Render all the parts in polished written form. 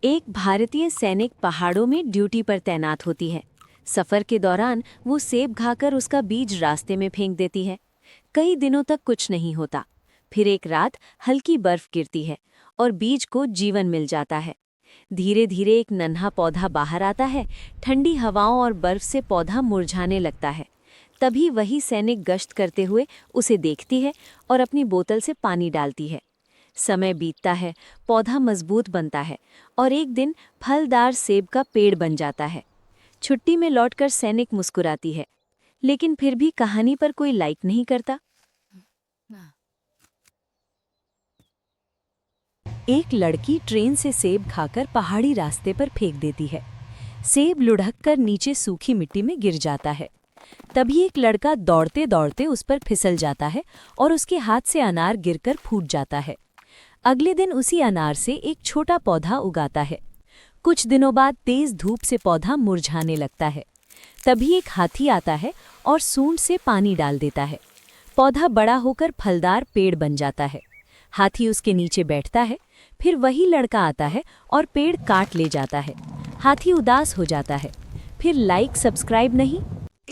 एक भारतीय सैनिक पहाड़ों में ड्यूटी पर तैनात होती है। सफर के दौरान वो सेब खाकर उसका बीज रास्ते में फेंक देती है। कई दिनों तक कुछ नहीं होता। फिर एक रात हल्की बर्फ गिरती है और बीज को जीवन मिल जाता है। धीरे धीरे एक नन्हा पौधा बाहर आता है। ठंडी हवाओं और बर्फ से पौधा मुरझाने लगता है। तभी वही सैनिक गश्त करते हुए उसे देखती है और अपनी बोतल से पानी डालती है। समय बीतता है, पौधा मजबूत बनता है और एक दिन फलदार सेब का पेड़ बन जाता है। छुट्टी में लौटकर सैनिक मुस्कुराती है, लेकिन फिर भी कहानी पर कोई लाइक नहीं करता। एक लड़की ट्रेन से सेब खाकर पहाड़ी रास्ते पर फेंक देती है। सेब लुढ़ककर नीचे सूखी मिट्टी में गिर जाता है। तभी एक लड़का दौड़ते दौड़ते उस पर फिसल जाता है और उसके हाथ से अनार गिरकर फूट जाता है। अगले दिन उसी अनार से एक छोटा पौधा उगाता है। कुछ दिनों बाद तेज धूप से पौधा मुरझाने लगता है। तभी एक हाथी आता है और सूंड से पानी डाल देता है। पौधा बड़ा होकर फलदार पेड़ बन जाता है। हाथी उसके नीचे बैठता है। फिर वही लड़का आता है और पेड़ काट ले जाता है। हाथी उदास हो जाता है। फिर लाइक सब्सक्राइब नहीं।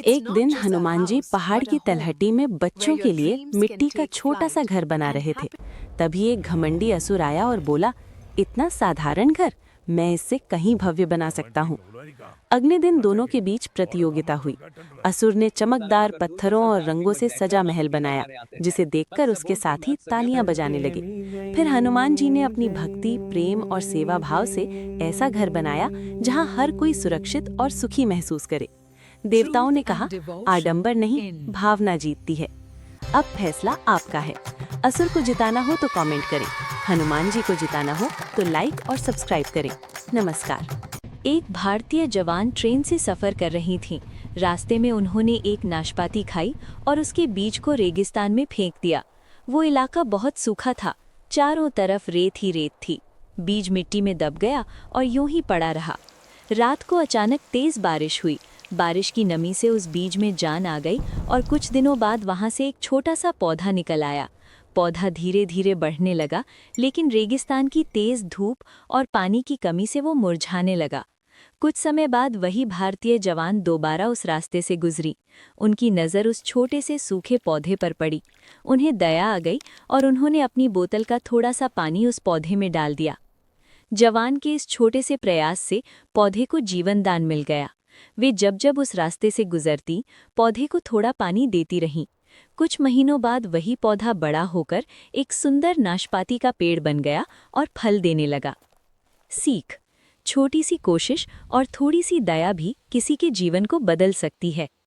एक दिन हनुमान जी पहाड़ की तलहटी में बच्चों के लिए मिट्टी का छोटा सा घर बना रहे थे। तभी एक घमंडी असुर आया और बोला, इतना साधारण घर, मैं इससे कहीं भव्य बना सकता हूँ। अगले दिन दोनों के बीच प्रतियोगिता हुई। असुर ने चमकदार पत्थरों और रंगों से सजा महल बनाया, जिसे देखकर उसके साथी तालियां बजाने लगे। फिर हनुमान जी ने अपनी भक्ति, प्रेम और सेवा भाव से ऐसा घर बनाया जहाँ हर कोई सुरक्षित और सुखी महसूस करे। देवताओं ने कहा, आडंबर नहीं, भावना जीतती है। अब फैसला आपका है। असुर को जिताना हो तो कमेंट करें, हनुमान जी को जिताना हो तो लाइक और सब्सक्राइब करें। नमस्कार। एक भारतीय जवान ट्रेन से सफर कर रही थीं। रास्ते में उन्होंने एक नाशपाती खाई और उसके बीज को रेगिस्तान में फेंक दिया। वो इलाका बहुत सूखा था, चारों तरफ रेत ही रेत थी। बीज मिट्टी में दब गया और यूं ही पड़ा रहा। रात को अचानक तेज बारिश हुई। बारिश की नमी से उस बीज में जान आ गई और कुछ दिनों बाद वहां से एक छोटा सा पौधा निकल आया। पौधा धीरे धीरे बढ़ने लगा, लेकिन रेगिस्तान की तेज धूप और पानी की कमी से वो मुरझाने लगा। कुछ समय बाद वही भारतीय जवान दोबारा उस रास्ते से गुजरी। उनकी नज़र उस छोटे से सूखे पौधे पर पड़ी। उन्हें दया आ गई और उन्होंने अपनी बोतल का थोड़ा सा पानी उस पौधे में डाल दिया। जवान के इस छोटे से प्रयास से पौधे को जीवन दान मिल गया। वे जब जब उस रास्ते से गुजरती, पौधे को थोड़ा पानी देती रहीं। कुछ महीनों बाद वही पौधा बड़ा होकर एक सुंदर नाशपाती का पेड़ बन गया और फल देने लगा। सीख: छोटी सी कोशिश और थोड़ी सी दया भी किसी के जीवन को बदल सकती है।